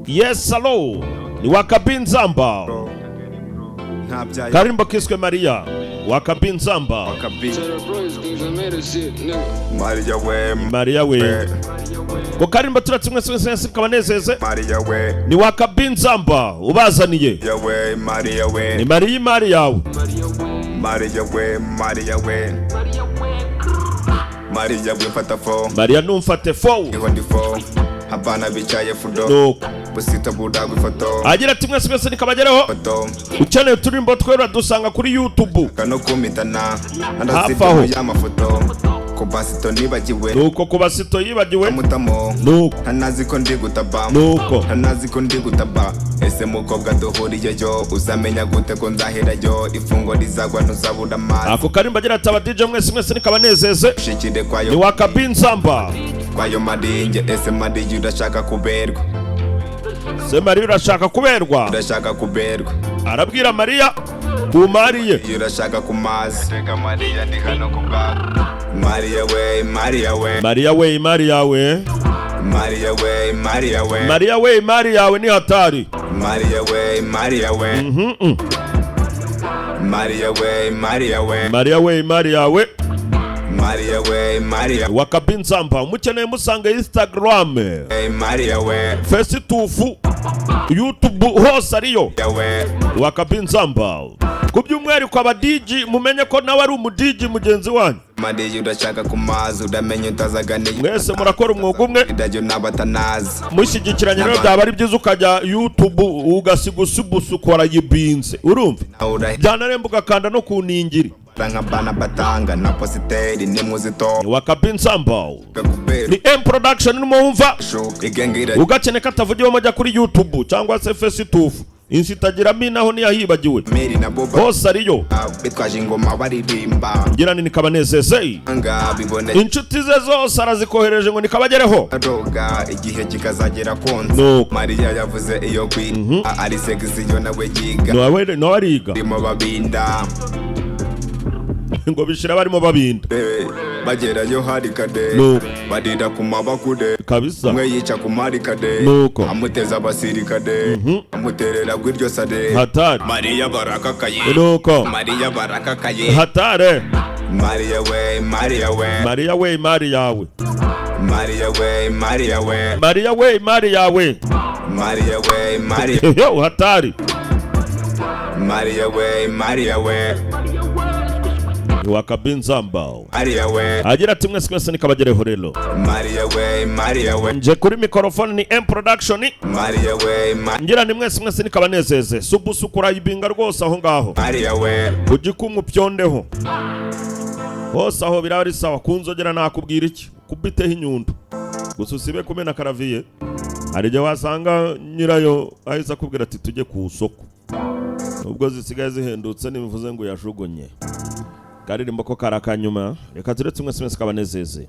Yes, hello. Ni Wakabinzamba. Karimbo kiswe Maria. Wakabinzamba. Maria we. Ko karimbo turatumwe twese kabanezeze. Ni Wakabinzamba ubazaniye. Maria we. Ni Maria Maria we. Maria we. Maria we mfata fo. Maria numfate fo. Ihondi fo. Abana bicaye fudo. No. Busita buda gufoto. Agira ati mwese nikabagereho. Ukeneye turimbo twera dusanga kuri YouTube. Kano kumitana. Andasipo y'amafoto. Kubasito nibagiwe. Nuko kubasito yibagiwe. Mutamo. Nuko. Hanazi ko ndi gutaba. Nuko. Hanazi ko ndi gutaba. Ese mukobwa duhuriye yo uzamenya gute ko nzahera yo ifungo rizagwa ntuzabura amazi. Ako karimba agira ati DJ mwese nikabanezeze. Shikide kwayo. Ni Wakabinzamba. Kwayo madinge ese madinge udashaka kuberwa. Se Maria urashaka kuberwa. Udashaka kuberwa. Arabwira Maria kumariye. Urashaka kumazi. Tega Maria ndi hano kubwa. Maria we. Maria we. Maria we. Maria we. Maria we. Maria we ni hatari. Maria we. Maria we. Maria we. Maria we. Maria we. Wakabinzamba umukeneye musanga Instagram. Maria we. Facebook, YouTube hose ariyo. Wakabinzamba. Kubyumweri kwa ba DJ mumenye ko nawe ari umu DJ mugenzi wanyu. Madiji udashaka kumazi udamenye utazaganiye. Mwese murakora umwuga umwe. Idajyo nabatanazi. Mushyigikiranye rero byaba ari byiza ukajya YouTube ugasiga ukora yibinze. Urumva? Byanaremba ugakanda no kuningiri. Bana batanga na positeri ni muzito. Wakabinzamba. Ni M Production numva. Ugakeneka atavugiwe mujya kuri YouTube cyangwa se Facebook. Insitagira minaho ni yahibagiwe. Hose ariyo. Bitwaje ingoma baririmba. Ngira ni kabanezeze. Inshuti ze zose arazikohereje ngo nikabagereho. Adoga igihe kikazagera konse. No. Maria yavuze iyo kwi ari sexy yo nawe yiga. No ariga. Ndimo babinda. Ngo bishira barimo babinda. Bagerayo hari kade. No. Badida kumabakude. Kabisa. Mwe yica kumari kade. Nuko. Amuteza basiri kade. Amuterera gwiryo sade. Hatari. Maria baraka kaye. Nuko. Maria baraka kaye. Hatare. Maria we. Maria we. Maria we. Maria we. Yo hatari. Maria we. Wakabinzamba. Maria we. Agira ati mwese nikabagereho rero. Maria we. Nje kuri microphone ni M Production. Maria we. Ngira ni mwese nikabanezeze. Subusukura yibinga rwose aho ngaho. Maria we. Ugikumwe pyondeho. Hose aho birari sawa kunzogera nakubwira iki? Kubiteho inyundo. Gusa usibe kumena karaviye. Arije wasanga nyirayo ahise kubwira ati tujye ku soko. Ubwo zisigaye zihendutse nibivuze ngo yashugonye. Karirimbo ko karakanyuma reka turetse mwese kabanezeze.